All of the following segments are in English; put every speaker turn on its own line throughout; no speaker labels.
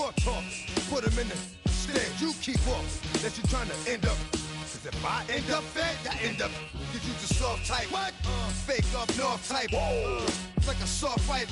start talking. Put them in the stand, you keep walking. That you trying to end up. Cause if I end up fed, I end up. Cause you just soft type. What? Fake up north type. It's like a soft fight.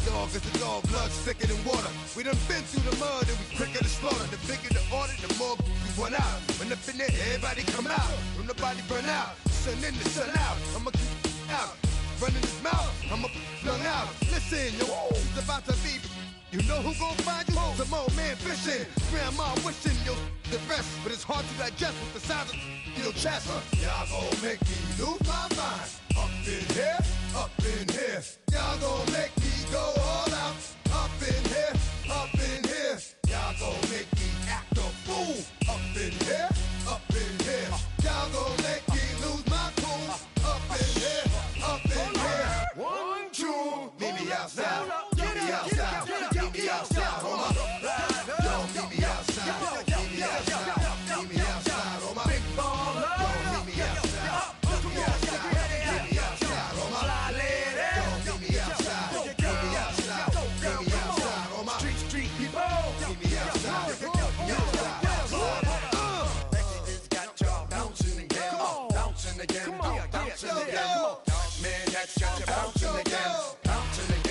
Dog is a dog, blood thicker than water. We done been through the mud and we quicker to slaughter. The bigger the order, the more we run out. When up in there, everybody come out. When the body burn out, sun in the sun out. I'ma keep out. Running his mouth, I'ma flung out. Listen, yo, it's about to be. You know who gon' find you? Some old man fishing. Grandma wishing you the best, but it's hard to digest with the sound of your chest. Y'all gon' make me lose my mind. Up in here, up in here. Y'all gon' make me go all out. Up in here, up in here. Y'all gon' make me act a fool. Up in here, up in here. Y'all gon' make me lose my cool. Up in here, up in here. 1, 2, meet me outside. Meet me outside. Meet me outside, hold my. Yo, meet me outside. Meet me outside. Meet me outside, hold my. Big baller. Yo, meet me outside. Meet me outside. Meet me outside, hold my. Yo, meet me outside. Meet me outside. Meet me outside, hold my. Street people. Meet me outside. Meet me outside. It's got y'all bouncing again. Bouncing again. Bouncing again. Man, that's got you bouncing again. Bouncing again.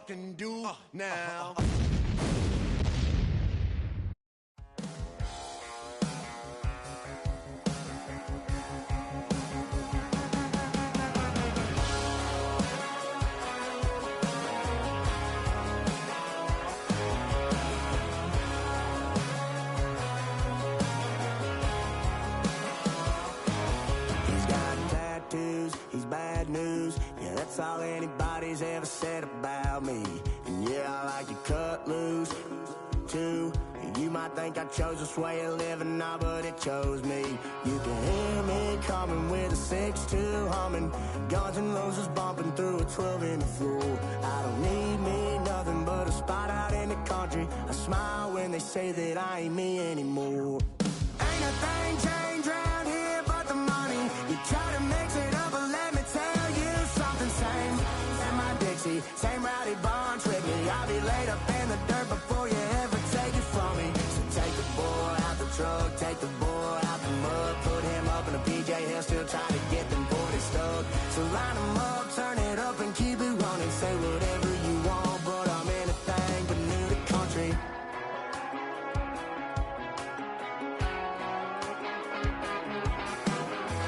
Can do now.
He's got tattoos, he's bad news. Yeah, that's all anybody's ever said about me. And yeah, I like to cut loose, too. You might think I chose this way of living now, but it chose me. You can hear me coming with a 6-2 humming. Guns N' Roses bumping through a 12-inch floor. I don't need me nothing but a spot out in the country. I smile when they say that I ain't me anymore. Ain't a thing changed round here but the money. You try to mix it up, but let me tell you something. Same in my Dixie, same rowdy bunch with me. I'll be laid up in the dirt before you ever take it from me. So take the boy out the truck, take the boy out the mud, put him up in a PJ Hill, still trying to get them 40 stuck. So line them up, turn it up and keep it running. Say whatever you want, but I'm anything but new to country.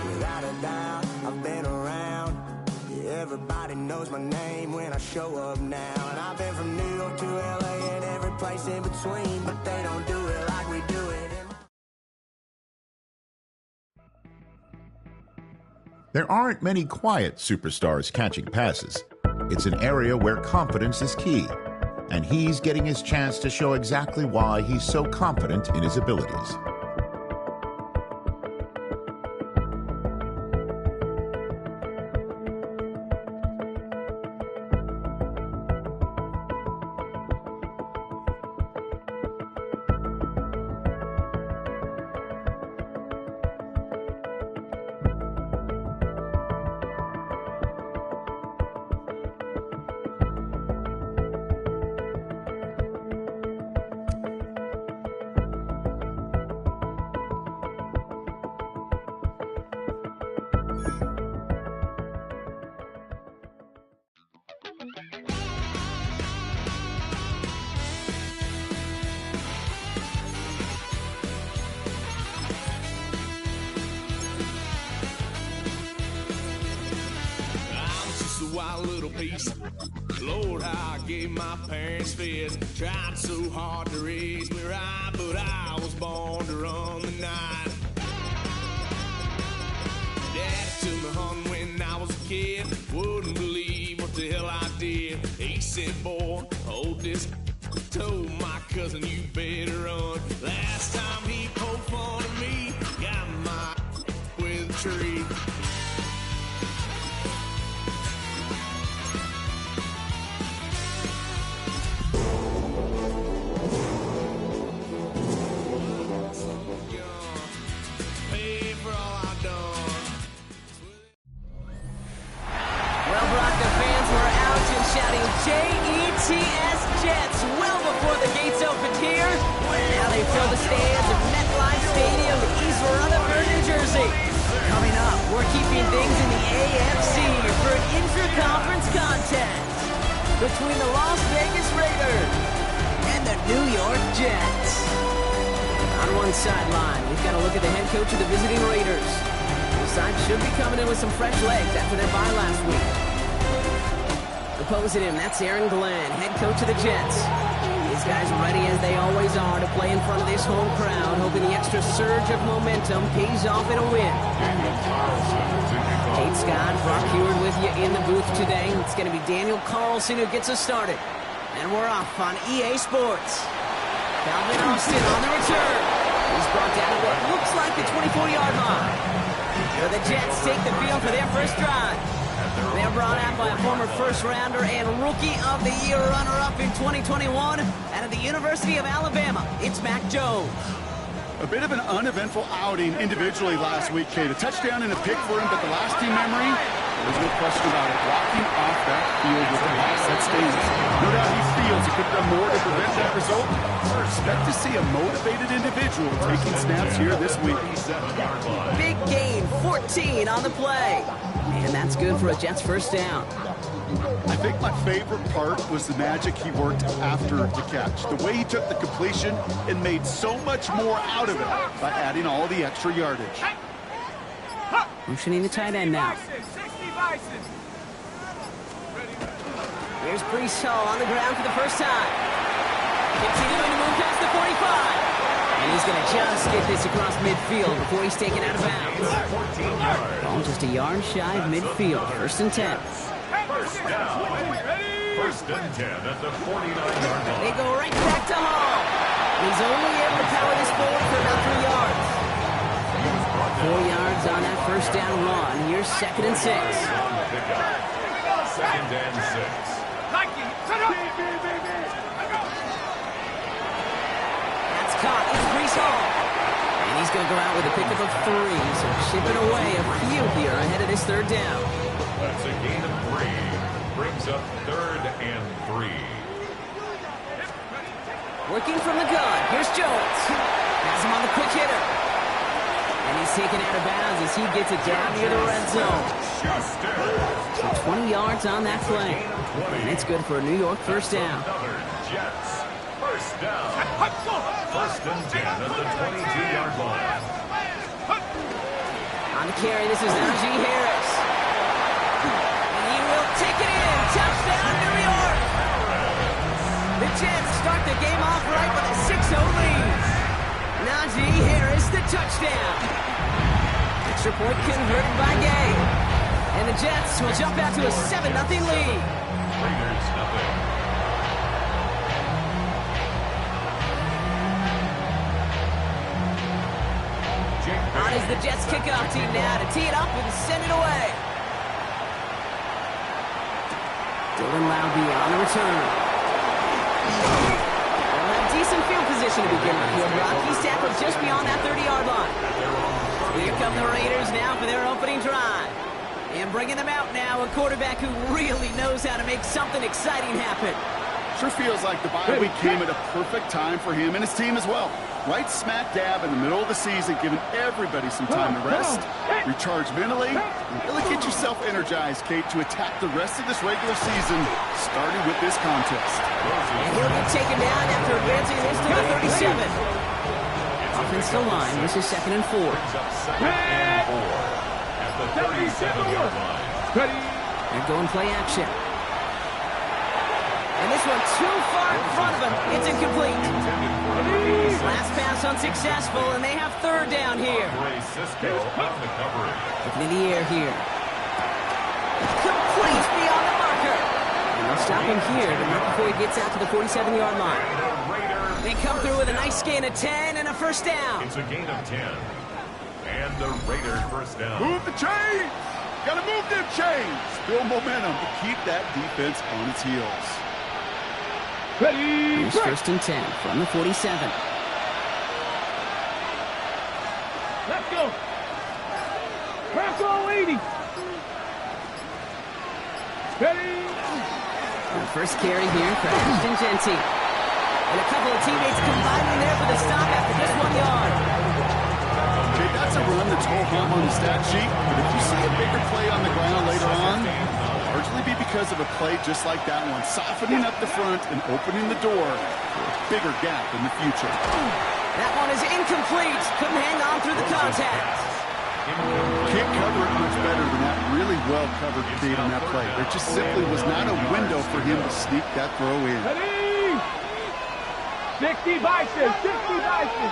Without a doubt, I've been around. Yeah, everybody knows my name when I show up now. And I've been from New York to LA and every place in between, but they don't do it like we do it.
There aren't many quiet superstars catching passes. It's an area where confidence is key, and he's getting his chance to show exactly why he's so confident in his abilities.
Wild little piece. Lord, how I gave my parents fits. Tried so hard to raise me right, but I was born to run the night. Daddy took me hunting when I was a kid. Wouldn't believe what the hell I did. He said, boy, hold this. Told my cousin you better run. Last time he poked fun at me, got my with a tree. Pay for all I done.
Well, Bronco fans were out and shouting J-E-T-S Jets well before the gates opened here. Now they fill the stands of MetLife Stadium in East Rutherford, New Jersey. Coming up, we're keeping things in the AFC for an intra-conference contest between the Las Vegas Raiders and the New York Jets. On one sideline, we've got to look at the head coach of the visiting Raiders. The side should be coming in with some fresh legs after their bye last week. Opposing him, that's Aaron Glenn, head coach of the Jets. These guys ready as they always are to play in front of this home crowd, hoping the extra surge of momentum pays off in a win. Kate Scott, Brock Heward with you in the booth today. It's going to be Daniel Carlson who gets us started. And we're off on EA Sports. Calvin Austin on the return. He's brought down at what looks like the 24-yard line. So the Jets take the field for their first drive. They're brought out by a former first-rounder and Rookie of the Year runner-up in 2021 out of the University of Alabama. It's Mac Jones.
A bit of an uneventful outing individually last week, Kate. A touchdown and a pick for him, but the lasting memory, there's no question about it. Walking off that field with a loss that stays. No doubt he feels he could have done more to prevent that result. Expect to see a motivated individual taking snaps here this week.
Big gain, 14 on the play. And that's good for a Jets first down.
I think my favorite part was the magic he worked after the catch. The way he took the completion and made so much more out of it by adding all the extra yardage.
Motioning the tight end now. Here's Breece Hall on the ground for the first time. Continuing to move past the 45. And he's going to just get this across midfield before he's taken out of bounds. Ball just a yard shy of midfield. First and 10.
First down. First and 10 at the 49-yard line.
They go right back to Hall. He's only able to power this forward for about 3 yards. 4 yards on that first down run. Here's second and 6.
Second and 6.
That's caught. It's Breece Hall. And he's going to go out with a pickup of 3. So chipping away a few here ahead of this third down.
That's a gain of 3. Brings up third and 3.
Working from the gun. Here's Jones. Has him on the quick hitter. And he's taken out of bounds as he gets it down near the red zone. So 20 yards on that play. And it's good for a New York first down.
Another Jets first down. First and 10 at the 22-yard line.
On the carry, this is Najee Harris. And he will take it in. Touchdown, New York. The Jets start the game off right with a 6-0 lead. Najee Harris, the touchdown. Extra point converted by Gay. And the Jets will jump out to a 7-0 lead.
Raiders nothing.
On is the Jets kickoff team now to tee it up and send it away. Dylan Laube on the return. They'll have decent field position to begin with here. He's tackled just beyond that 30-yard line. Here come the Raiders now for their opening drive. And bringing them out now, a quarterback who really knows how to make something exciting happen.
Sure feels like the bye week came at a perfect time for him and his team as well. Right smack dab in the middle of the season, giving everybody some time to rest, recharge mentally, and really get yourself energized, Kate, to attack the rest of this regular season, starting with this contest.
And he'll be taken down after advancing this to the 37. Offensive line, this is second and 4.
Second and 4 at the 37-yard line.
They're going play action. And this one too far in front of him. It's incomplete. Last pass unsuccessful, and they have third down here.
Ray Cisco on the coverage.
Looking in the air here. Complete beyond the marker. stop him here, but not before he gets out to the 47-yard line. They come through with a nice gain of 10 and a first down.
It's a gain of 10. And the Raiders first down.
Move the chains! Gotta move them chains! Build momentum to keep that defense on its heels.
Here's first and 10 from the 47.
Let's go. Bronco 80. Ready.
The first carry here for Ashton Jeanty. And a couple of teammates combining there for the stop after just 1 yard.
Okay, that's a run that's ho-hum on the stat sheet, but if you see a bigger play on the ground later on, it'll largely be because of a play just like that one, softening up the front and opening the door for a bigger gap in the future.
That one is incomplete. Couldn't hang on through the contact.
Can't cover it much better than that really well-covered kid on that play. There just simply was not a window for him to sneak that throw in.
Ready. 60 Bison. 60 Bison.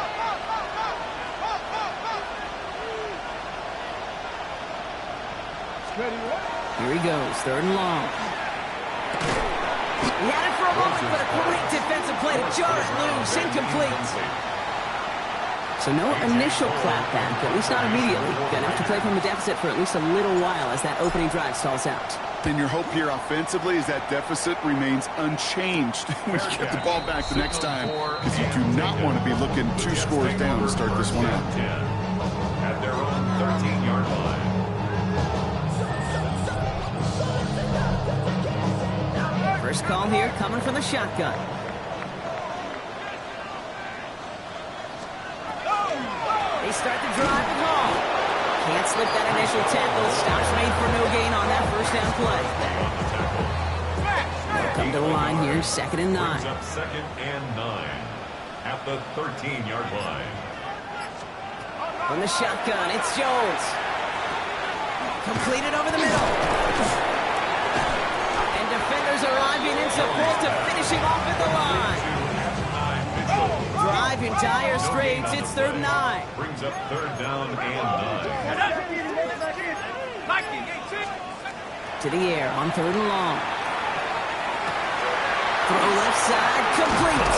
Here he goes, third and long. He had it for a moment, but a great defensive play to jar it loose, incomplete. So no initial clapback, at least not immediately. Gonna have to play from the deficit for at least a little while as that opening drive stalls out.
Then your hope here offensively is that deficit remains unchanged when you get the ball back the next time, because you do not want to be looking 2 scores down to start this one out.
At their own 13-yard line.
First call here coming from the shotgun. They start the drive with Hall. Can't slip that initial tackle. Stops made for no gain on that first down play. They'll come to the line here, second and 9.
Brings up second and 9 at the 13-yard line.
From the shotgun, it's Jones. Completed over the middle. And defenders arriving in support to finishing off at the line. Drive in dire straits, it's third and 9.
Brings up third down and 9.
To the air on third and long. Throw left side, complete.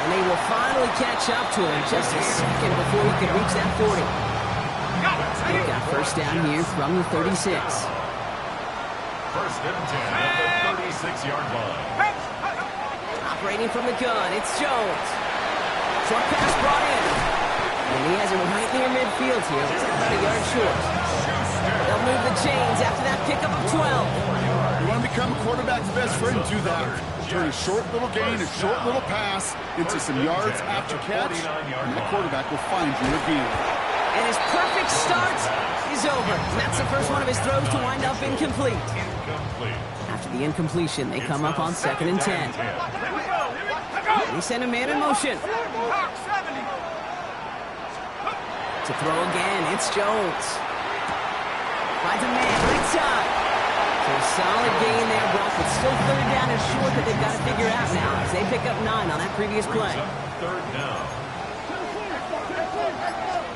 And they will finally catch up to him just a second before he can reach that 40. They've got first down here from the 36.
First and 10 at the 36-yard line.
Operating from the gun, it's Jones. Short pass brought in. And he has it right near midfield here. It's about a yard short. They'll move the chains after that pickup of 12.
You want to become a quarterback's best friend, do that. Turn a short little gain, a short little pass into some yards after catch, and that quarterback will find you again.
And his perfect start is over. And that's the first one of his throws to wind up incomplete. After the incompletion, they come up on second and 10. They send a man in motion. To throw again, it's Jones. Finds a man right side. So a solid gain there, Brock, but still third down and short that they've got to figure out now as they pick up 9 on that previous play.
Third down.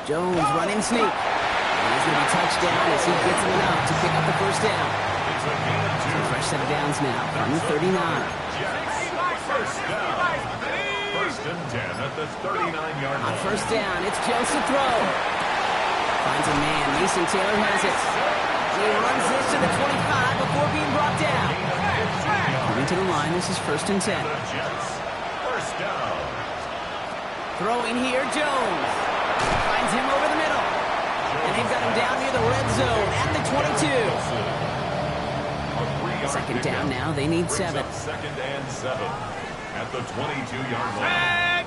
Jones running sneak. And he's going to be touched down as he gets him enough to pick up the first down.
It's a gain of 2.
So a fresh set of downs now from the 39.
First down. First and 10 at the 39-yard line.
On first down, it's Jones to throw. Finds a man. Mason Taylor has it. And he runs this to the 25 before being brought down. Coming to the line, this is first and 10.
The Jets. First down.
Throwing here, Jones. Finds him over the middle. And they've got him down near the red zone at the 22. Second down now, they need 7.
Second and 7 at the 22-yard line.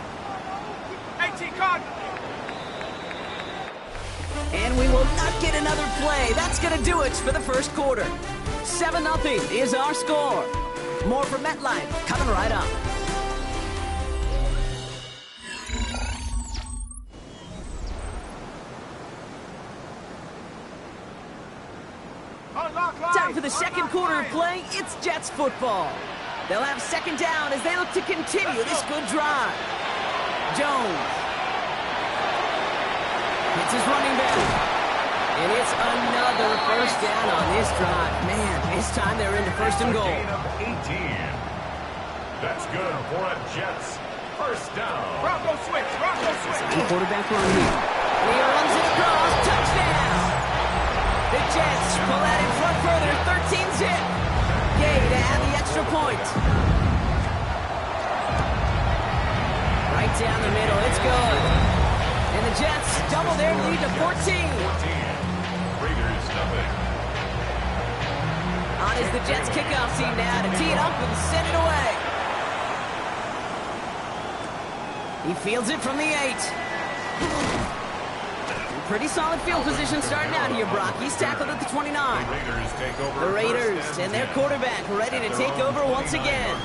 And we will not get another play. That's going to do it for the first quarter. 7-0 is our score. More from MetLife coming right up. Time for the second quarter of play. It's Jets football. They'll have second down as they look to continue this good drive. Jones hits his running back. And it's another first down on this drive. Man, this time they're into first and goal.
Gain of 18. That's good for a Jets first down.
Bronco switch.
The quarterback run here. He runs it across. Touchdown. The Jets pull out in front further. 13-zip. Gay to add the extra point. Right down the middle. It's good. And the Jets double their lead to 14.
Raiders nothing.
On is the Jets kickoff team now to tee it up and send it away. He fields it from the 8. Pretty solid field position starting out here, Brock. He's tackled at the 29.
Raiders take over.
The Raiders and their quarterback ready to take over once again.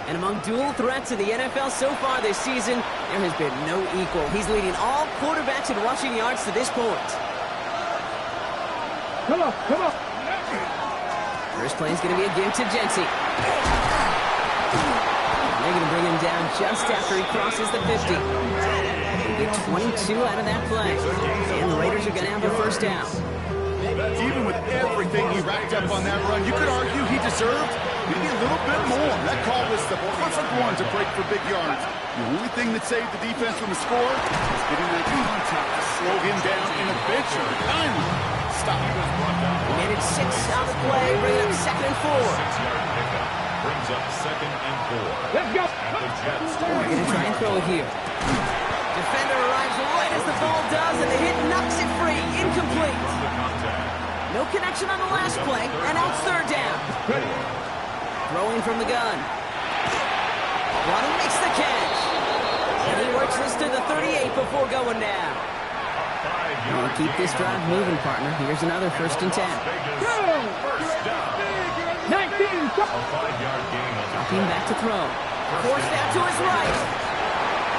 And among dual threats in the NFL so far this season, there has been no equal. He's leading all quarterbacks in rushing yards to this point.
Come on.
First play is going to be a give to Jency. They're going to bring him down just after he crosses the 50. They get 22 out of that play. And the Raiders are going to have a first down.
Even with everything he racked up on that run, you could argue he deserved maybe a little bit more. That call was the perfect one to break for big yards. The only thing that saved the defense from the score was getting that contact to slow him down in a venture. Finally, stop.
They made it 6 on the play, bringing up 2nd and 4.
6-yard pickup brings up 2nd and 4.
Let's go.
At the Jets.
They're going to try and throw it here. Defender arrives right as the ball does, and the hit knocks it free. Incomplete. No connection on the last play, and now it's 3rd down. Throwing from the gun. Waddle makes the catch. And he works this to the 38 before going down. We'll keep this drive moving, partner. Here's another 1st and 10.
First down.
19.
A 5-yard gain on the
Dropping back to throw. Forced out to his right.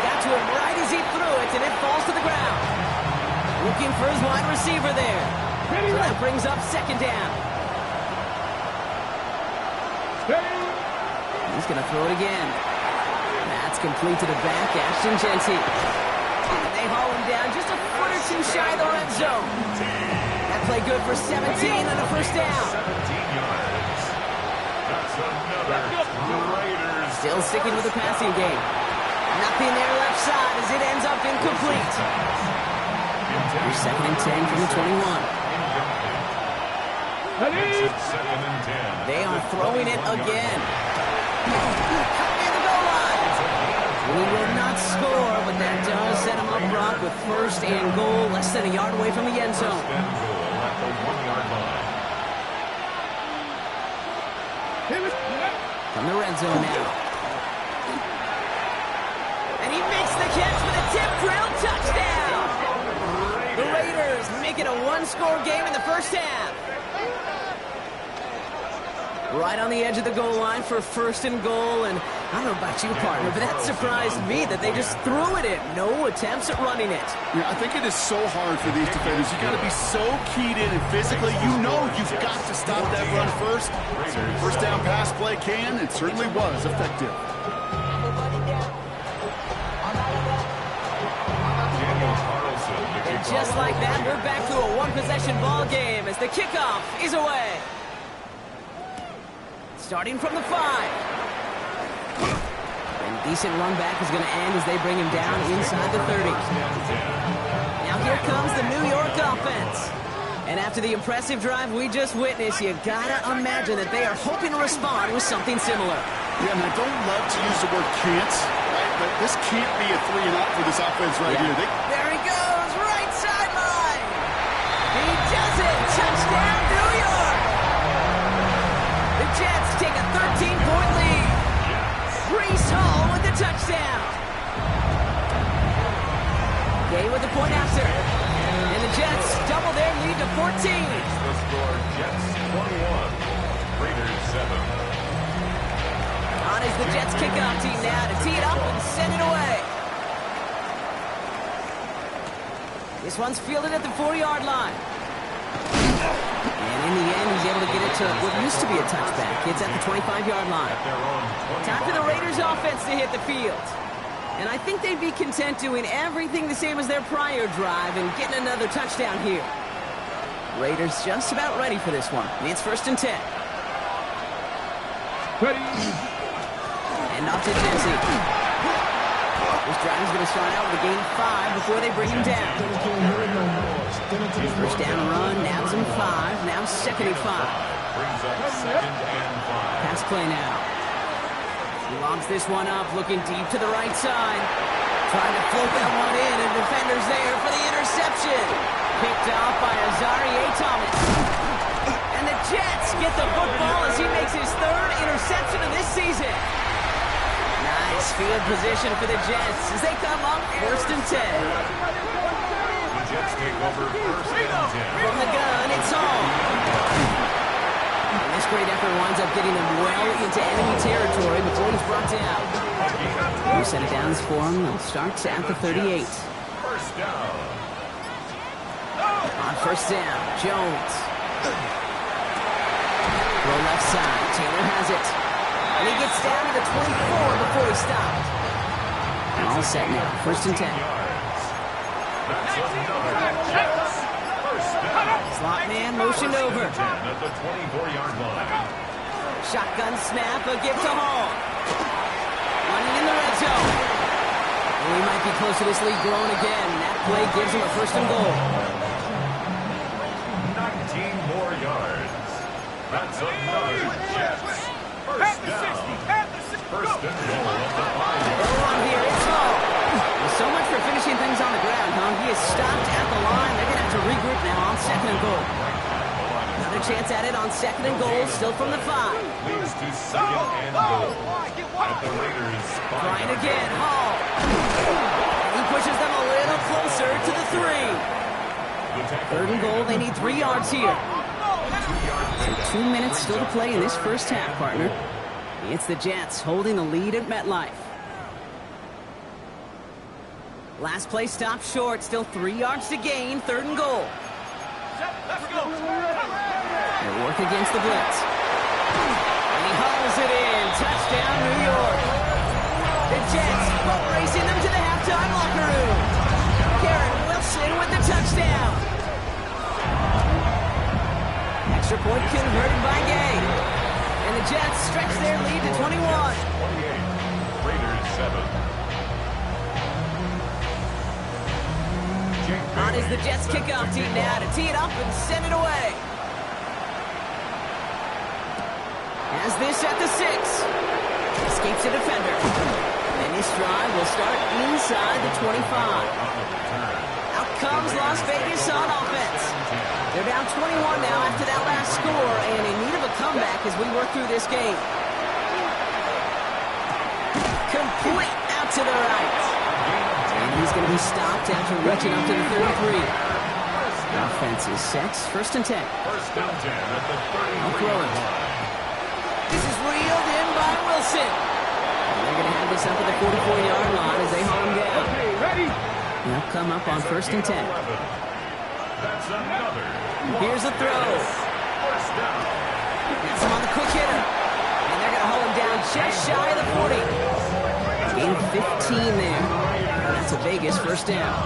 Got to him right as he threw it, and it falls to the ground. Looking for his wide receiver there. So that brings up 2nd down. He's going to throw it again. That's complete to the back, Ashton Jency. And they haul him down just a foot or two shy of the red zone. That play good for 17 on the first down.
17 yards. That's another Raiders.
Still sticking with the passing game. Nothing there left side as it ends up incomplete. Here's 2nd and 10 from the 21.
Second and 10.
They are throwing it again. Near the goal line. We will not score, but that does set him up, Brock, with 1st and goal, less than a yard away from the end zone.
First and goal at the 1-yard line.
From the red zone now. And he makes the catch for the tip drill touchdown. The Raiders make it a 1-score game in the first half. Right on the edge of the goal line for 1st and goal, and I don't know about you, partner, but that surprised me that they just threw it in. No attempts at running it.
Yeah, I think it is so hard for these defenders. You got to be so keyed in and physically, you know you've got to stop that run first. So first down pass play can, and certainly was effective.
Daniel Carlson.
And just like that, we're back to a 1-possession ball game as the kickoff is away. Starting from the 5. And decent run back is going to end as they bring him down inside the 30. Now here comes the New York offense. And after the impressive drive we just witnessed, you gotta imagine that they are hoping to respond with something similar.
Yeah, and I don't love to use the word can't, right? But this can't be a 3-and-out for this offense right here.
There he goes, right sideline. He does it. Touchdown, New York. The Jets take a 13-point lead. Breece Hall with the touchdown. Gay with the point after. And the Jets double their lead to 14.
The score, Jets 21, Raiders 7.
On is the Jets kickoff team now to tee it up and send it away. This one's fielded at the 4-yard line. And in the end, he's able to get it to what used to be a touchback. It's at the 25-yard line. Time for the Raiders offense to hit the field. And I think they'd be content doing everything the same as their prior drive and getting another touchdown here. Raiders just about ready for this one. It's 1st and 10.
Ready.
And off to Jesse. This drive is going to start out with a gain of 5 before they bring him down. First down run, nabs him 5. Now 2nd and 5.
Brings up 2nd and 5.
Pass play now. He lobs this one up, looking deep to the right side. Trying to float that one in, and defender's there for the interception. Picked off by Azareye'h Thomas. And the Jets get the football as he makes his 3rd interception of this season. Nice field position for the Jets as they come up 1st and 10.
The Jets take over 1st and 10.
From the gun, it's Hall. And this great effort winds up getting him well into enemy territory before he's brought down. New set of downs for him. They'll start at the 38.
First down.
On 1st down, Jones. Throw left side. Taylor has it. And he gets down to the 24 before he stopped. All set now. 1st and 10.
That's another Jets. First down.
Slot man motioned over.
10 at the 24-yard line.
Shotgun snap, a gift to Hall. Running in the red zone. And we might be close to this lead growing again. That play gives him a 1st and goal.
19 more yards. That's another Jets. First down. 1st and goal of the 5.
Go on here, it's Hall. Well, so much for finishing things on the ground, huh? He is stopped at the line. They're going to have to regroup now on 2nd and goal. Another chance at it on 2nd and goal, still from the 5.
Leads to 2nd and goal. At the Raiders' 5.
Trying again, Hall. And he pushes them a little closer to the 3. 3rd and goal, they need 3 yards here. So 2 minutes still to play in this first half, partner. It's the Jets holding the lead at MetLife. Last play stopped short, still 3 yards to gain, 3rd and goal. They'll work against the blitz. And he hauls it in. Touchdown, New York. The Jets boat racing them to the halftime locker room. Garrett Wilson with the touchdown. Extra point converted by Gay. And the Jets stretch their lead to 21.
28. Raiders 7.
On is the Jets kickoff team now to tee it up and send it away. Has this at the 6. Escapes a defender. And this drive will start inside the 25. Out comes Las Vegas on offense. They're down 21 now after that last score and in need of a comeback as we work through this game. Complete out to the right. And he's going to be stopped after reaching up to the 33. Offense is set. 1st and 10.
1st and 10 at the 30.
I'll throw it. This is reeled in by Wilson. And they're going to have this up at the 44-yard line as they haul him down.
Okay, ready?
They'll come up on 1st and 10.
That's another.
Here's the throw.
First down.
Gets him on the quick hitter. And they're going to hold him down just shy of the 40. Gain 15 there. And that's a Vegas 1st down.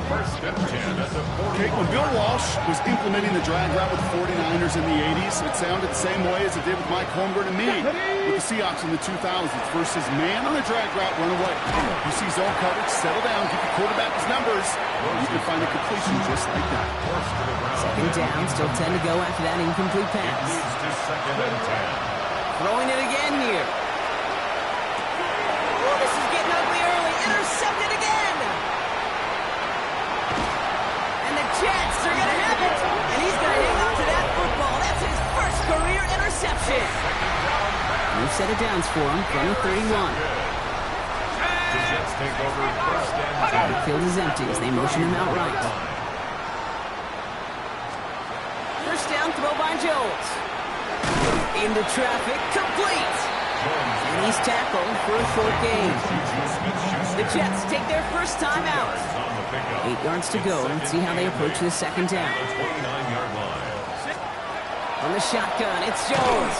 1st and 10 at the 40.
Okay, when Bill Walsh was implementing the drag route with the 49ers in the 80s, it sounded the same way as it did with Mike Holmgren and me with the Seahawks in the 2000s versus man on the drag route, run away. You see zone coverage, settle down, give the quarterback his numbers, and you can find a completion just like that.
2nd down, still 10 to go after that incomplete pass.
Leads to 2nd and 10.
Throwing it again here. Oh, this is getting ugly early. Intercepted again. And the Jets are going to have it. And he's going to hang on to that football. That's his first career interception. New set of downs for him from the 31.
The Jets take over 1st and 10.
The field is empty as they motion him outright. First down throw by Jones. Into traffic, complete. And he's tackled for a short gain. The Jets take their first time out. 8 yards to go. Let's see how they approach this 2nd down.
29-yard line.
On the shotgun, it's Jones.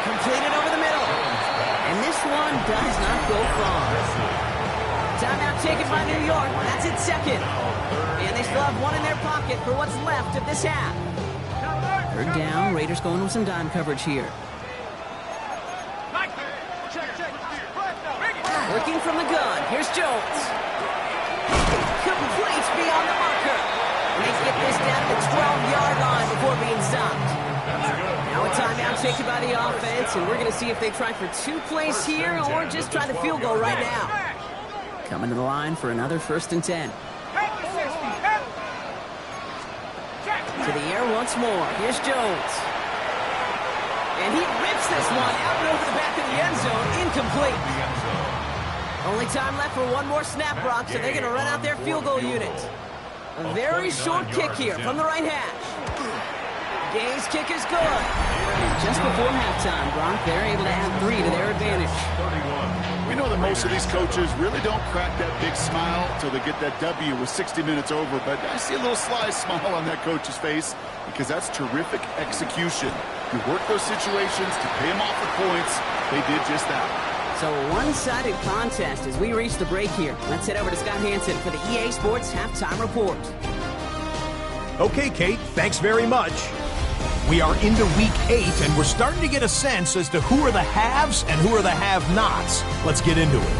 Completed over the middle. And this one does not go far. Timeout taken by New York. That's its 2nd. And they still have one in their pocket for what's left of this half. Third down, Raiders going with some dime coverage here. Working from the gun, here's Jones. Complete beyond the marker. And they get this down to the 12-yard line before being stopped. Now a timeout taken by the offense, and we're going to see if they try for 2 plays here or just try the field goal right now. Coming to the line for another 1st and 10. To the air once more. Here's Jones. And he rips this one out and over the back of the end zone. Incomplete. Only time left for one more snap, Brock, so they're going to run out their field goal unit. A very short kick here from the right hash. Gay's kick is good. And just before halftime, Brock, they're able to add 3 to their advantage.
We know that most of these coaches really don't crack that big smile until they get that W with 60 minutes over, but I see a little sly smile on that coach's face because that's terrific execution. You work those situations to pay them off the points. They did just that.
So a one-sided contest as we reach the break here. Let's head over to Scott Hansen for the EA Sports Halftime Report.
Okay, Kate, thanks very much. We are into week 8, and we're starting to get a sense as to who are the haves and who are the have-nots. Let's get into it.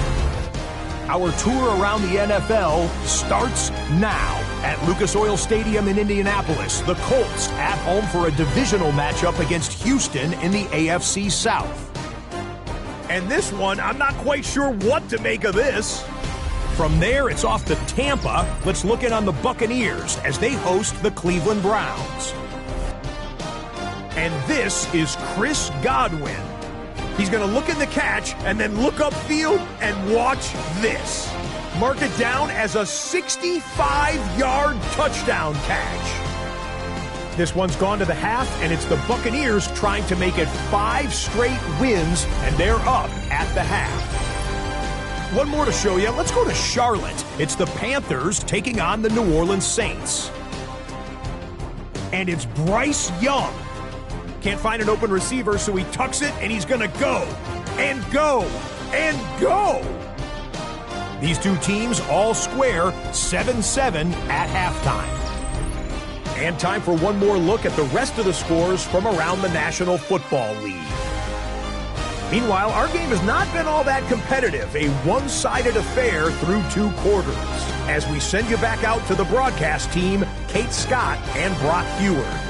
Our tour around the NFL starts now. At Lucas Oil Stadium in Indianapolis, the Colts at home for a divisional matchup against Houston in the AFC South. And this one, I'm not quite sure what to make of this. From there, it's off to Tampa. Let's look in on the Buccaneers as they host the Cleveland Browns. And this is Chris Godwin. He's going to look in the catch and then look upfield and watch this. Mark it down as a 65-yard touchdown catch. This one's gone to the half, and it's the Buccaneers trying to make it 5 straight wins, and they're up at the half. One more to show you. Let's go to Charlotte. It's the Panthers taking on the New Orleans Saints. And it's Bryce Young. Can't find an open receiver, so he tucks it, and he's going to go, and go, and go. These two teams all square 7-7 at halftime. And time for one more look at the rest of the scores from around the National Football League. Meanwhile, our game has not been all that competitive, a one-sided affair through 2 quarters. As we send you back out to the broadcast team, Kate Scott and Brock Heward.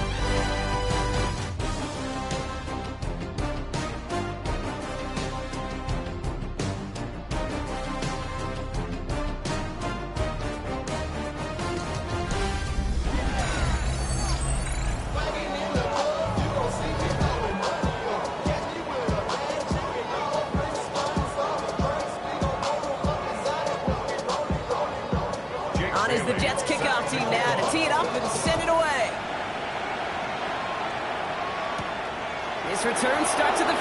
Return starts at the 5.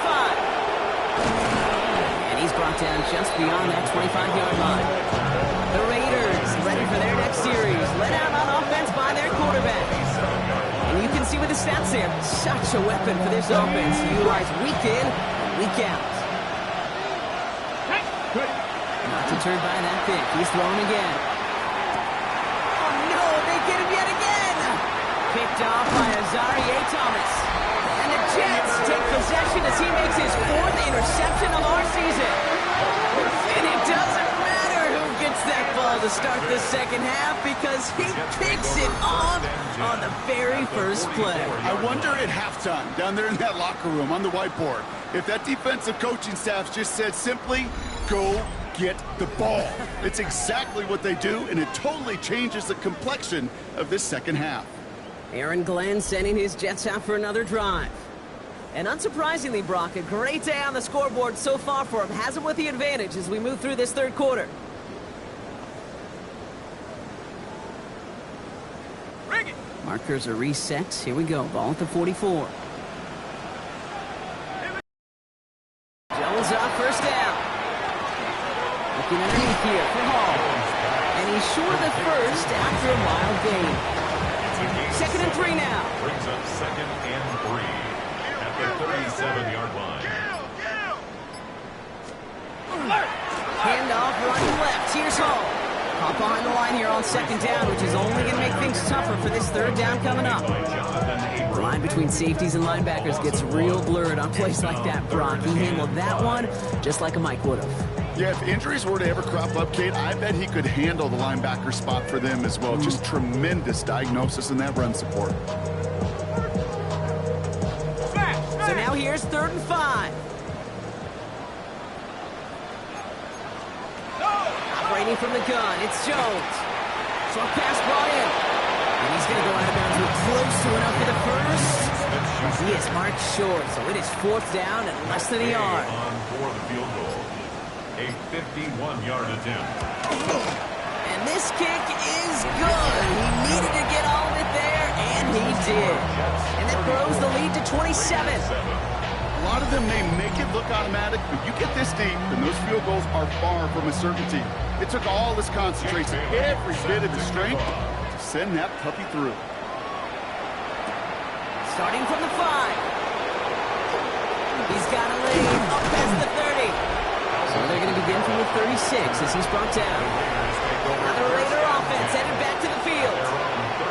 And he's brought down just beyond that 25-yard line. The Raiders ready for their next series. Let out on offense by their quarterback. And you can see with the stats there, such a weapon for this offense to utilize week in and week out. Not deterred by that pick. He's throwing again. Oh no, they get him yet again. Picked off by Azareye'h Thomas. And the Jets take possession as he makes his 4th interception of our season. And it doesn't matter who gets that ball to start the second half because he picks it off on the very first play.
I wonder at halftime, down there in that locker room on the whiteboard, if that defensive coaching staff just said simply, go get the ball. It's exactly what they do, and it totally changes the complexion of this second half.
Aaron Glenn sending his Jets out for another drive. And unsurprisingly, Brock, a great day on the scoreboard so far for him. Has him with the advantage as we move through this third quarter. Markers are reset. Here we go. Ball at the 44. Jones up, first down. Looking underneath here for Hall. And he's short of the first after a wild game. 2nd and 3 now.
Brings up 2nd and 3 at the 37-yard line.
Handoff running left. Here's Hall. Hop behind the line here on second down, which is only going to make things tougher for this third down coming up. The line between safeties and linebackers gets real blurred on plays like that, Brock. He handled that one just like a Mike would have.
Yeah, if injuries were to ever crop up, Kate, I bet he could handle the linebacker spot for them as well. Just tremendous diagnosis in that run support.
So now here's 3rd and 5. Operating from the gun, it's Jones. Short pass brought in. And he's going to go out of bounds. We're close to enough for the first. He is marked short, so it is 4th down and less than a yard.
On for the field goal. A 51-yard attempt.
And this kick is good. He needed to get all of it there, and he did. And that throws the lead to 27.
A lot of them may make it look automatic, but you get this deep, and those field goals are far from a certainty. It took all his concentration, every bit of his strength, to send that puppy through.
Starting from the 5. He's got a lead up past the 30. So they're going to begin from the 36 as he's brought down. Now the Raider offense headed back to the field.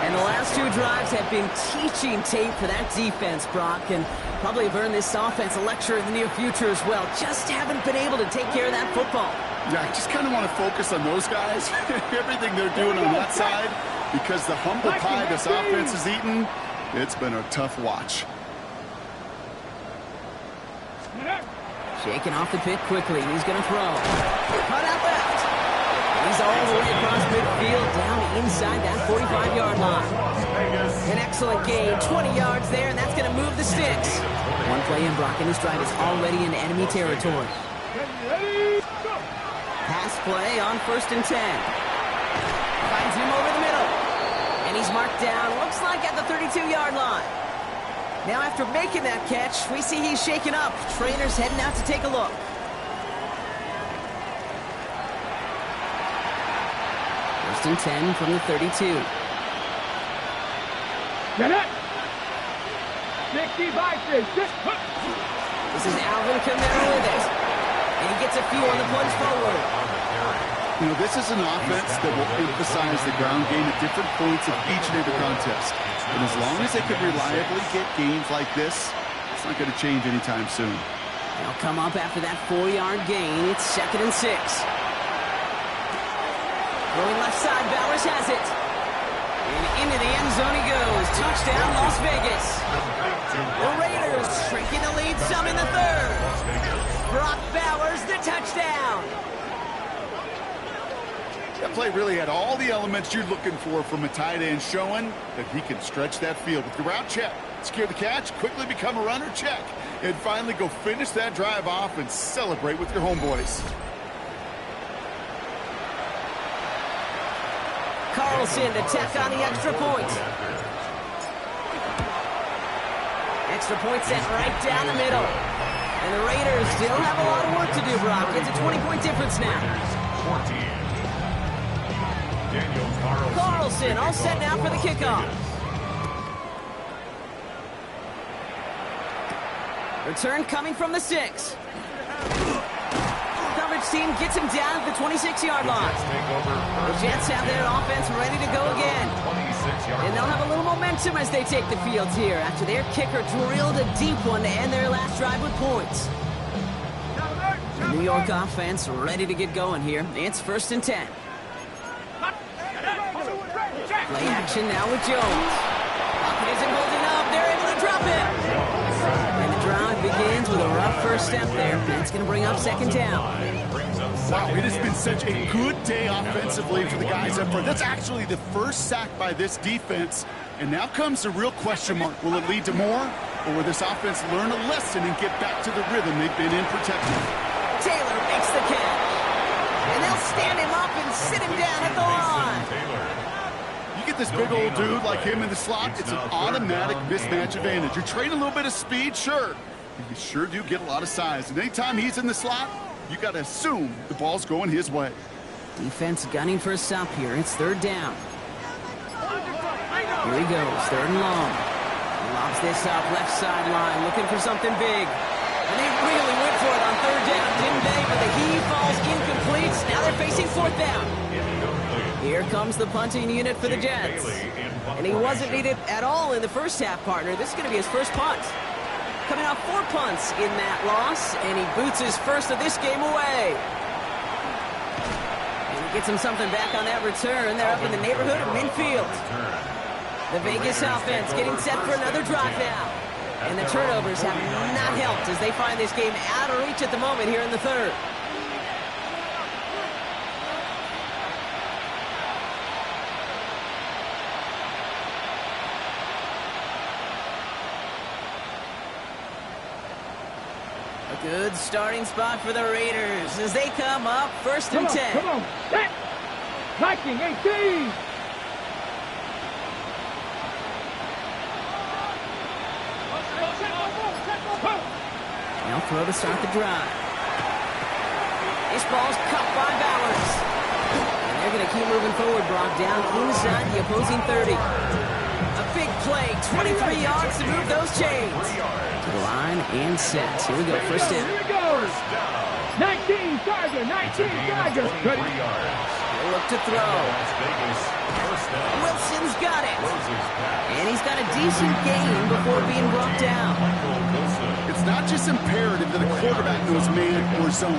And the last 2 drives have been teaching tape for that defense, Brock, and probably have earned this offense a lecture in the near future as well. Just haven't been able to take care of that football.
Yeah, I just kind of want to focus on those guys, everything they're doing on that side, because the humble pie this offense has eaten, it's been a tough watch.
Shaking off the pit quickly. He's going to throw. Cut out left. He's all the way across midfield, down inside that 45-yard line. An excellent gain, 20 yards there, and that's going to move the sticks. One play in, Brock, and his drive is already in enemy territory. Pass play on 1st and 10. Finds him over the middle. And he's marked down, looks like at the 32-yard line. Now after making that catch, we see he's shaken up. Trainer's heading out to take a look. First and 10 from the 32.
Get it! 65, 6.
This is Alvin Kamara with it. And he gets a few on the plunge forward.
You know, this is an offense that will emphasize the ground game at different points of each and every contest. And as long as they can reliably get gains like this, it's not going to change anytime soon.
They'll come up after that 4-yard gain. It's 2nd and 6. Going left side, Bowers has it. And into the end zone he goes. Touchdown, Las Vegas. The Raiders shrinking the lead some in the 3rd. Brock Bowers, the touchdown.
That play really had all the elements you're looking for from a tight end, showing that he can stretch that field with the route check, secure the catch, quickly become a runner check, and finally go finish that drive off and celebrate with your homeboys.
Carlson to tack on the extra point. Extra point set right down the middle. And the Raiders still have a lot of work to do, Brock. It's a 20-point difference now.
14. Daniel
Carlson all set now for the kickoff. Return coming from the 6. Coverage team gets him down at the 26-yard line. The Jets have their offense ready to go again. And they'll have a little momentum as they take the field here after their kicker drilled a deep one to end their last drive with points. The New York offense ready to get going here. It's 1st and 10. Play action now with Jones. Pocket isn't holding up. They're able to drop it. And the drive begins with a rough first step there. That's going to bring up 2nd down.
Wow, it has been such a good day offensively for the guys up front. That's actually the first sack by this defense. And now comes the real question mark. Will it lead to more? Or will this offense learn a lesson and get back to the rhythm they've been in protecting?
Taylor makes the catch. And they'll stand him up and sit him down at the line.
You get this big old dude like him in the slot, it's an automatic mismatch advantage. You're trading a little bit of speed, sure. But you sure do get a lot of size. And anytime he's in the slot, you got to assume the ball's going his way.
Defense gunning for a stop here. It's 3rd down. Here he goes, 3rd and long. He lobs this up, left sideline, looking for something big. And they really went for it on 3rd down, didn't they? But the heave falls incomplete. Now they're facing 4th down. Here comes the punting unit for the Jets. And he wasn't needed at all in the first half, partner. This is going to be his first punt. Coming off 4 punts in that loss, and he boots his first of this game away. And he gets him something back on that return. They're up in the neighborhood of midfield. The Vegas offense getting set for another drive now. And the turnovers have not helped as they find this game out of reach at the moment here in the third. A good starting spot for the Raiders as they come up first and 10.
Come on, set! Viking 18!
Now throw to start the drive. This ball's caught by Bowers. And they're going to keep moving forward, Brock, down inside the opposing 30. A big play, 23 yards to move those chains. To the line and set. Here we go, first in.
Here we go! 19 Tiger, 19 Tiger! Ready?
Look to throw. Wilson's got it. And he's got a decent gain before being brought down.
It's not just imperative that a quarterback knows man or zone.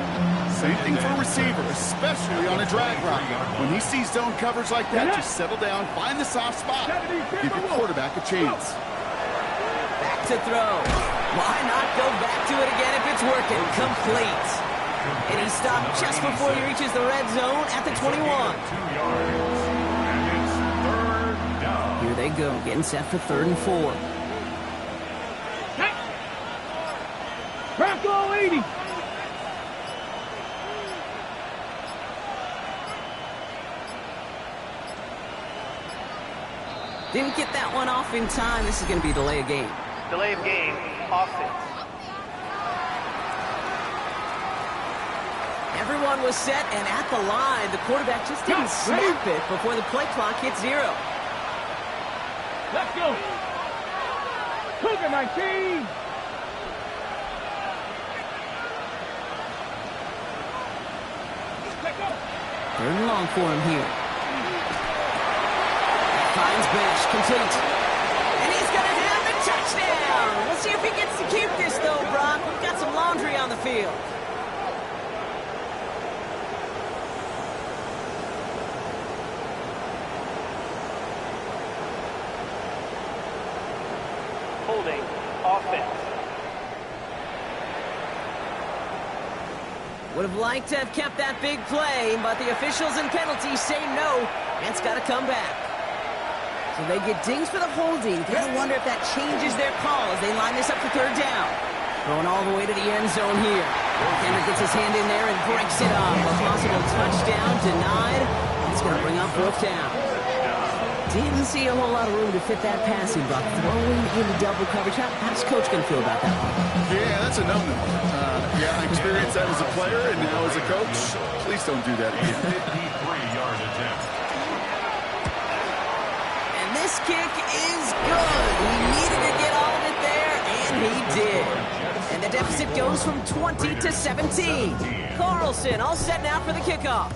Same thing for a receiver, especially on a drag route. When he sees zone coverage like that, just settle down, find the soft spot. Give your quarterback a chance.
Back to throw. Why not go back to it again if it's working? Complete. And he stopped just before he reaches the red zone at the 21. Here they go, getting set for 3rd and 4.
Bronco 80!
Didn't get that one off in time. This is going to be delay of game.
Delay of game, offense.
Everyone was set and at the line. The quarterback just didn't snap it before the play clock hit 0.
Let's go! Cougar 19!
Third and long for him here. Finds Bench, complete. And he's going to have a touchdown! We'll see if he gets to keep this, though, Brock. We've got some laundry on the field.
Holding, offense.
Would have liked to have kept that big play, but the officials and penalties say no. And it's got to come back. So they get dings for the holding. Gotta wonder if that changes their call as they line this up for 3rd down. Going all the way to the end zone here. Kendrick gets his hand in there and breaks it off. A possible touchdown denied. It's going to bring up 4th down. Didn't see a whole lot of room to fit that passing, but throwing into double coverage. How's Coach going to feel about that one?
Yeah, that's a no-no. Yeah, I experienced that as a player and now as a coach. Please don't do that again.
53-yard attempt.
And this kick is good. He needed to get all of it there, and he did. And the deficit goes from 20 to 17. Carlson all set now for the kickoff.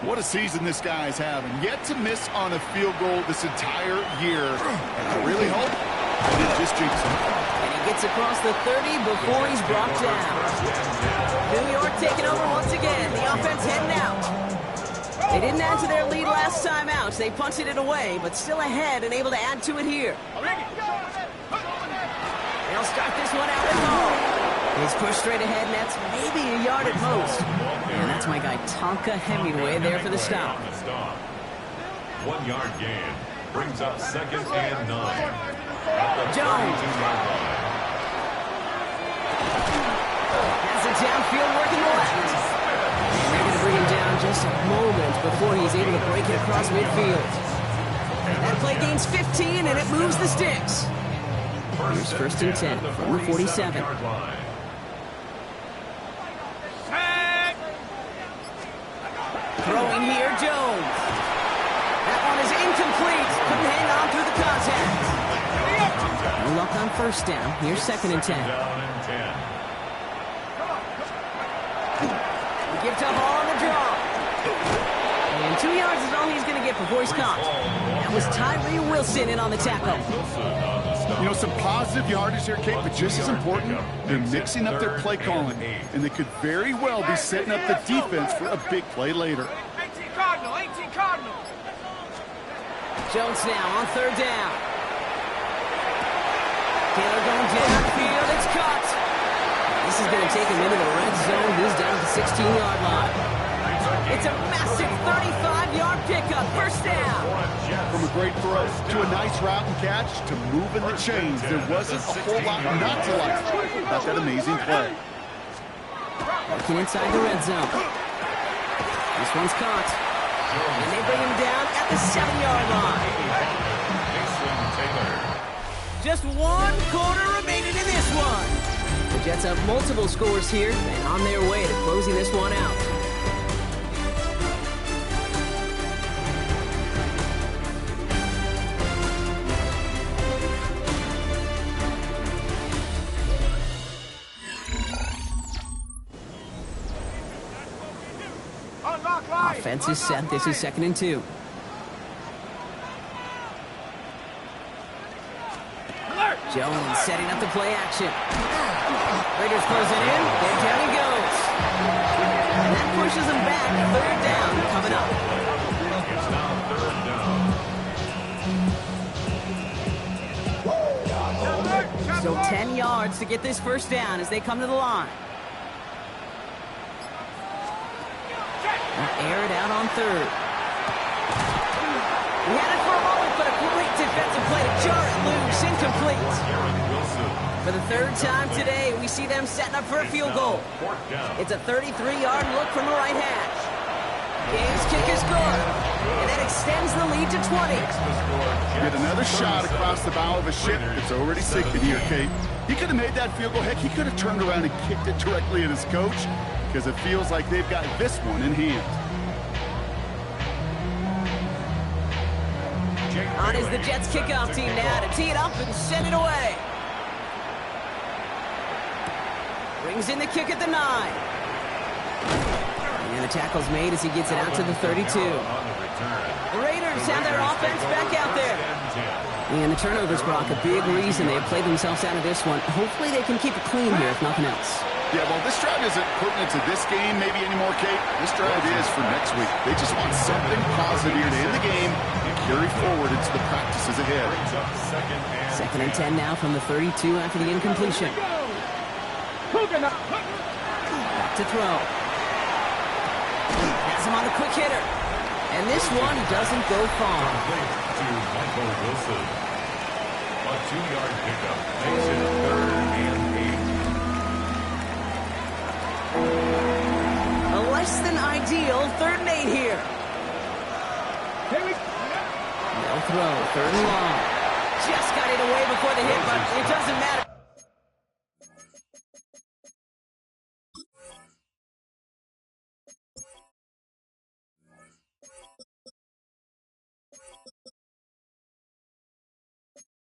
What a season this guy's having. Yet to miss on a field goal this entire year. And I really hope that it just jinxes him.
And he gets across the 30 before he's brought down. New York taking over once again. The offense heading out. They didn't add to their lead last time out. They punted it away, but still ahead and able to add to it here. They'll start this one out at home. He's pushed straight ahead, and that's maybe a yard at most. And that's my guy, Tonka Hemingway, there for the stop.
1-yard gain brings up 2nd and 9.
Jones has it downfield, working the left. And they're going to bring him down just a moment before he's able to break it across midfield. That play gains 15, and it moves the sticks. Here's 1st and 10 from the 47. Throwing here, Jones. That one is incomplete. Couldn't hang on through the contact. No luck on 1st down. Here's 2nd and 10. The gift up all on the draw. And And 2 yards is all he's going to get before he's caught. That was Tyree Wilson in on the tackle.
You know, some positive yardage here, Kate, but just as important, they're mixing up their play calling. And they could very well be setting up the defense for a big play later.
18 Cardinal, 18 Cardinal.
Jones now on third down. Taylor going downfield. It's caught. This is going to take him into the red zone. He's down at the 16-yard line. It's a massive 35-yard pickup. First down.
From a great throw to a nice route and catch to moving the chains. There wasn't a whole lot not to like about that amazing play.
Looking inside the red zone. This one's caught. And they bring him down at the 7-yard line. Just 1 quarter remaining in this one. The Jets have multiple scores here and on their way to closing this one out. Offense is set. This is 2nd and 2. Jones setting up the play action. Raiders closing in. Then down he goes. And that pushes him back. 3rd down coming up. So 10 yards to get this first down as they come to the line. Air it out on 3rd. He had it for a moment, but a great defensive play to jar it loose. Incomplete. For the 3rd time today, we see them setting up for a field goal. It's a 33-yard look from the right hash. Game's kick is good, and that extends the lead to 20.
Get another shot across the bow of a ship. It's already sinking here, Kate. He could have made that field goal. Heck, he could have turned around and kicked it directly at his coach because it feels like they've got this one in hand.
On is the Jets kickoff team now to tee it up and send it away. Brings in the kick at the 9. And the tackle's made as he gets it out to the 32. The Raiders have their offense back out there. And the turnovers, Brock, a big reason they have played themselves out of this one. Hopefully they can keep it clean here, if nothing else.
Yeah, well, this drive isn't pertinent to this game maybe anymore, Kate. This drive is for next week. They just want something positive here to end the game and carry forward into the practices ahead.
2nd and 10 now from the 32 after the incompletion. Back to throw. Has him on a quick hitter. And this one doesn't go far.
To Michael Wilson. A 2-yard pickup makes it 3rd and 8.
A less than ideal 3rd and 8 here. No throw, 3rd and long. Just got it away before the hit, but it doesn't matter.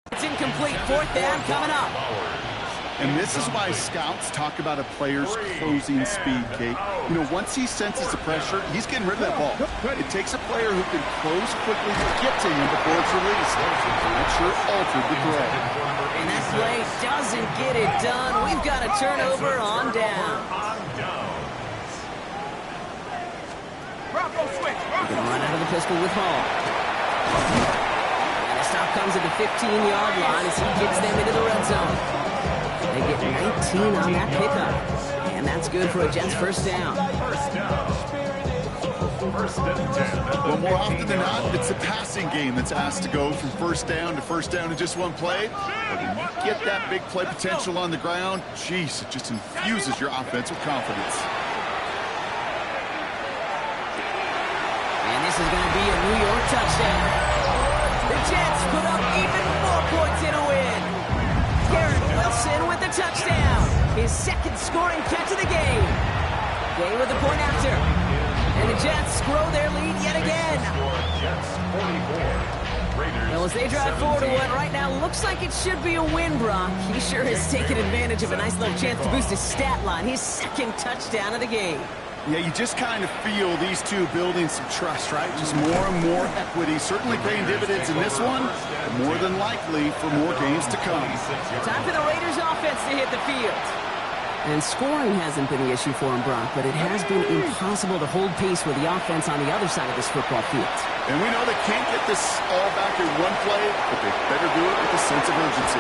It's incomplete. 4th down coming up.
And this is why scouts talk about a player's closing speed, Kate. You know, once he senses the pressure, he's getting rid of that ball. It takes a player who can close quickly to get to him before it's released. And that sure altered the throw.
And that play doesn't get it done. We've got a turnover on down. We're going to run out of the pistol with Hall. And the stop comes at the 15-yard line as he gets them into the red zone. They get 19 on that pickup. And that's good for a Jets first down.
Well, more often than not, it's the passing game that's asked to go from first down to just one play. But when you get that big play potential on the ground, geez, it just infuses your offense with confidence.
And this is going to be a New York touchdown. The Jets put up even more points in a win. Garrett Wilson with the touchdown. His 2nd scoring catch of the game. Gay with the point after. And the Jets grow their lead yet again. Well, as they drive forward to what right now looks like it should be a win, Brock. He sure has taken advantage of a nice little chance to boost his stat line. His 2nd touchdown of the game.
Yeah, you just kind of feel these two building some trust, right? Just more and more equity, certainly paying dividends in this one, but more than likely for more games to come.
Time for the Raiders offense to hit the field. And scoring hasn't been the issue for him, Brock, but it has been impossible to hold pace with the offense on the other side of this football field.
And we know they can't get this all back in one play, but they better do it with a sense of urgency.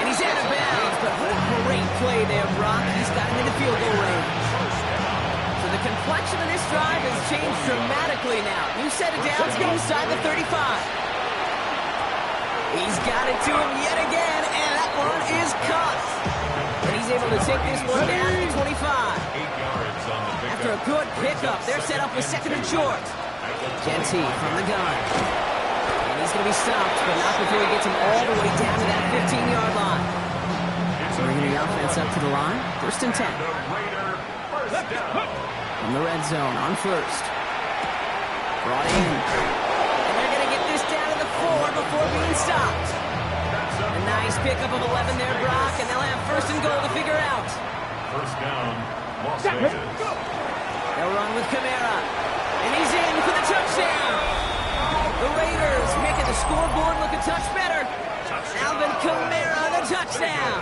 And he's out of bounds, but what a great play there, Brock. He's got him in the field goal range. So the complexion of this drive has changed dramatically now. New set of downs inside the 35. He's got it to him yet again, and that one is caught. And he's able to take this one down to 25. After a good pickup, they're set up with second and short. Genty from the gun. And he's going to be stopped, but not before he gets him all the way down to that 15-yard line. Bringing the offense up to the line. First and 10. From the red zone on first. Brought in. And they're going to get this down to the 4 before being stopped. A nice pickup of 11 there, Brock, and they'll have first and goal to figure out.
First down, Las Vegas.
They'll run with Kamara. And he's in for the touchdown. The Raiders making the scoreboard look a touch better. Alvin Kamara, the touchdown.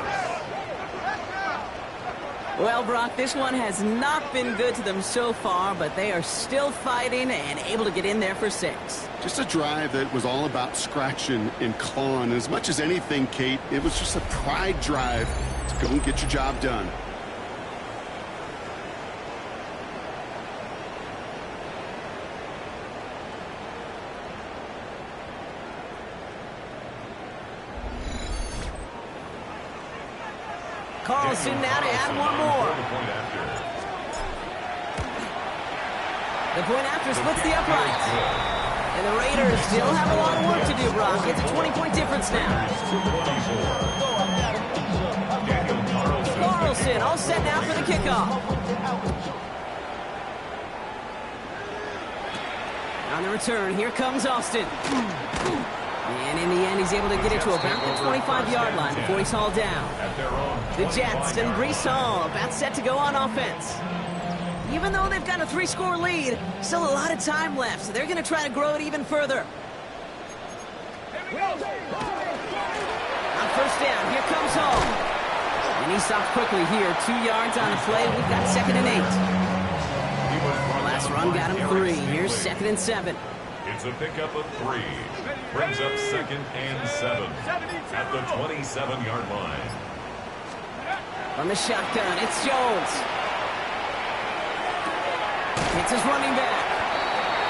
Well, Brock, this one has not been good to them so far, but they are still fighting and able to get in there for 6.
Just a drive that was all about scratching and clawing. As much as anything, Kate, it was just a pride drive to go and get your job done.
Carlson now to add one more. The point after splits the uprights. And the Raiders still have a lot of work to do, Brock. It's a 20-point difference now. Carlson all set now for the kickoff. On the return, here comes Austin. And in the end, he's able to get it to about the 25-yard line before he's hauled down. The Jets and Breece Hall about set to go on offense. Even though they've got a 3-score lead, still a lot of time left, so they're going to try to grow it even further. On first down, here comes Hall. And he stopped quickly here. 2 yards on the play. We've got second and 8. Last run got him 3. Here's second and 7.
It's a pickup of 3. Brings up second and 7 at the 27-yard line.
From the shotgun, it's Jones. It's his running back.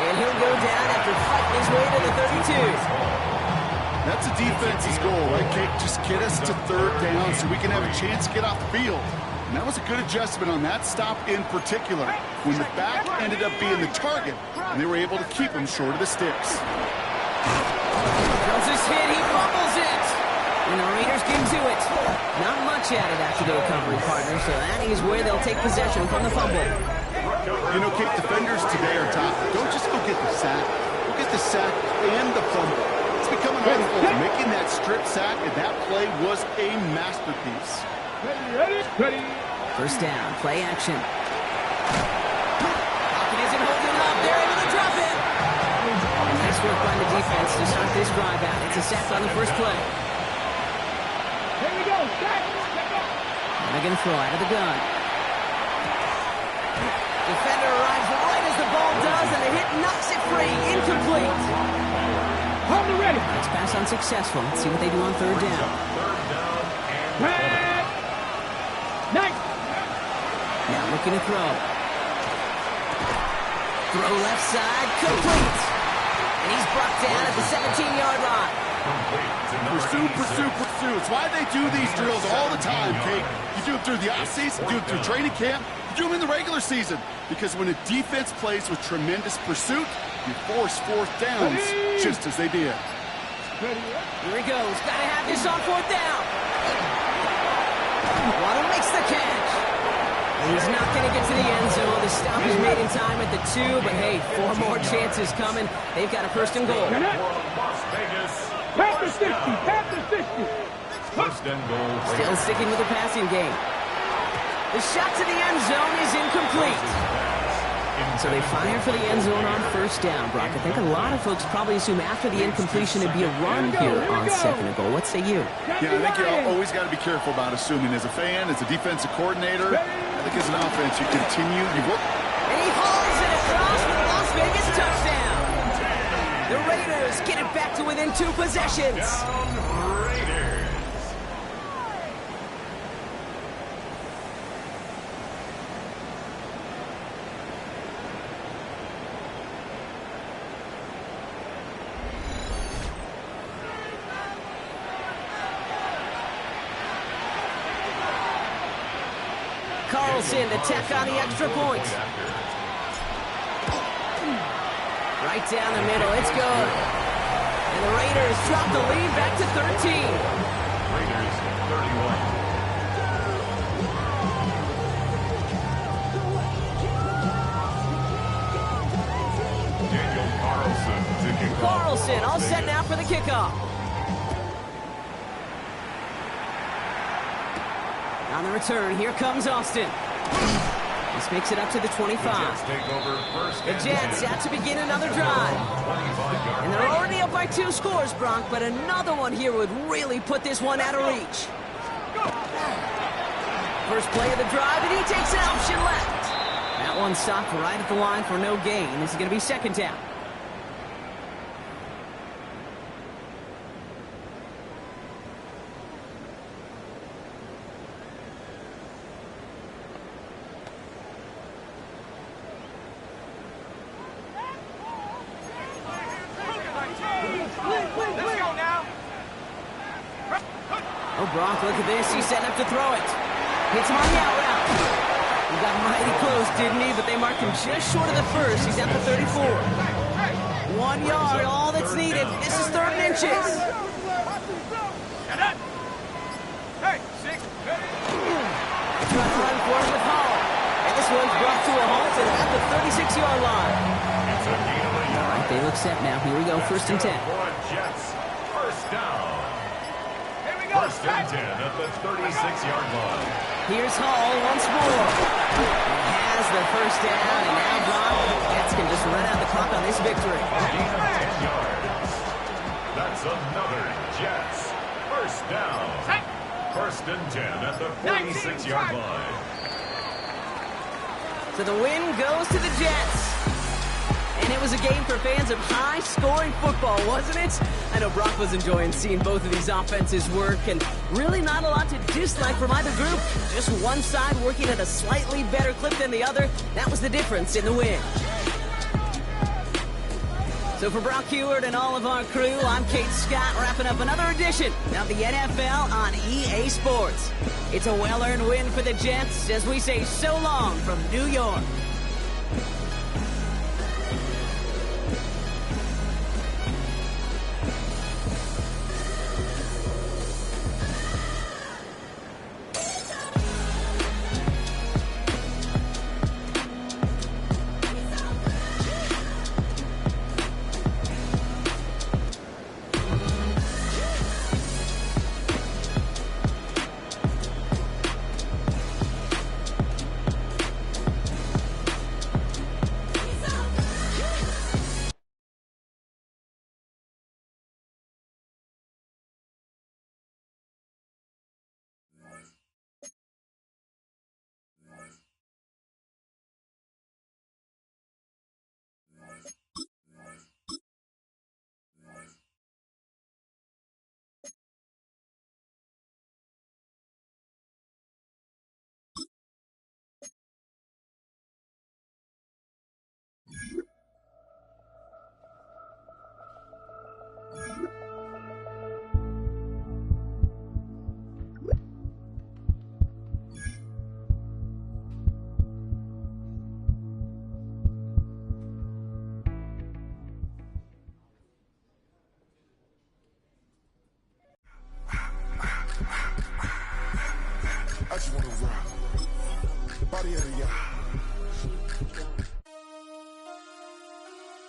And he'll go down after fighting his way to the 32.
That's a defense's goal, right, Kate? Just get us to third down so we can have a chance to get off the field. And that was a good adjustment on that stop in particular, when the back ended up being the target, and they were able to keep him short of the sticks.
Jones is hit, he fumbles it. And the Raiders get to it. Not much added after the recovery, partner, so that is where they'll take possession from the fumble.
You know, Kate, defenders today are top. Don't just go get the sack. Go get the sack and the fumble. It's become an art form. Making that strip sack, and that play was a masterpiece.
Ready.
First down, play action. Hopkins isn't holding up. They're able to drop it. And nice work by the defense to start this drive out. It's a sack on the first play.
Here we go.
Again, throw out of the gun. Defender arrives right as the ball does, and the hit knocks it free. Incomplete.
Hold it ready.
Next pass unsuccessful. Let's see what they do on third down.
Nice.
Now looking to throw. Throw left side, complete. And he's brought down at the 17-yard line.
Pursue. It's why they do these drills all the time, Kate. You do it through the offseason, you do it through training camp, you do them in the regular season. Because when a defense plays with tremendous pursuit, you force fourth downs just as they did.
Here he goes. Got to have this on fourth down. Waddle makes the catch. And he's not going to get to the end zone. The stop is made in time at the 2, but hey, 4 more chances coming. They've got a first and goal.
Las Vegas.
Past the 60.
First and goal.
Still sticking with the passing game. The shot to the end zone is incomplete. So they fire for the end zone on first down, Brock. I think a lot of folks probably assume after the incompletion it'd be a run here on second and goal. What say you?
Yeah, I think you always got to be careful about assuming. As a fan, as a defensive coordinator, I think as an offense, you continue.
And he hauls it across for the Las Vegas touchdown. The Raiders get it back to within 2 possessions.
Down Raiders.
Carlson to tack on the extra point. Right down the middle, it's good. And the Raiders drop the lead back to 13.
Raiders 31. Daniel Carlson to kick off.
Carlson all set now for the kickoff. On the return, here comes Austin. This makes it up to the 25.
The Jets take over first
The
and
Jets
10.
out to begin another drive.
25-yard
And they're already up by 2 scores, Bronk, but another one here would really put this one out of reach. First play of the drive, and he takes an option left. That one stopped right at the line for no gain. This is going to be second down. Oh, Brock, look at this. He's setting up to throw it. Hits him on the out route. He got mighty close, didn't he? But they marked him just short of the first. He's at the 34. 1 yard, all that's needed. This is 3rd and inches. Trying to run for it with Hall. And this one's brought to a halt at the 36-yard line.
It's a gain of a
All
yard.
right, they look set now. Here we go, 1st and 10.
For Jets, first down. First and 10 at the 36-yard line.
Here's Hall once more. He has the first down, and now Brock, the Jets can just run out the clock on this victory.
Gain of 10 yards. That's another Jets. First down. First and 10 at the 46-yard line.
So the win goes to the Jets. And it was a game for fans of high-scoring football, wasn't it? I know Brock was enjoying seeing both of these offenses work, and really not a lot to dislike from either group. Just one side working at a slightly better clip than the other. That was the difference in the win. So for Brock Heward and all of our crew, I'm Kate Scott, wrapping up another edition of the NFL on EA Sports. It's a well-earned win for the Jets as we say so long from New York.
I just wanna rock the body of the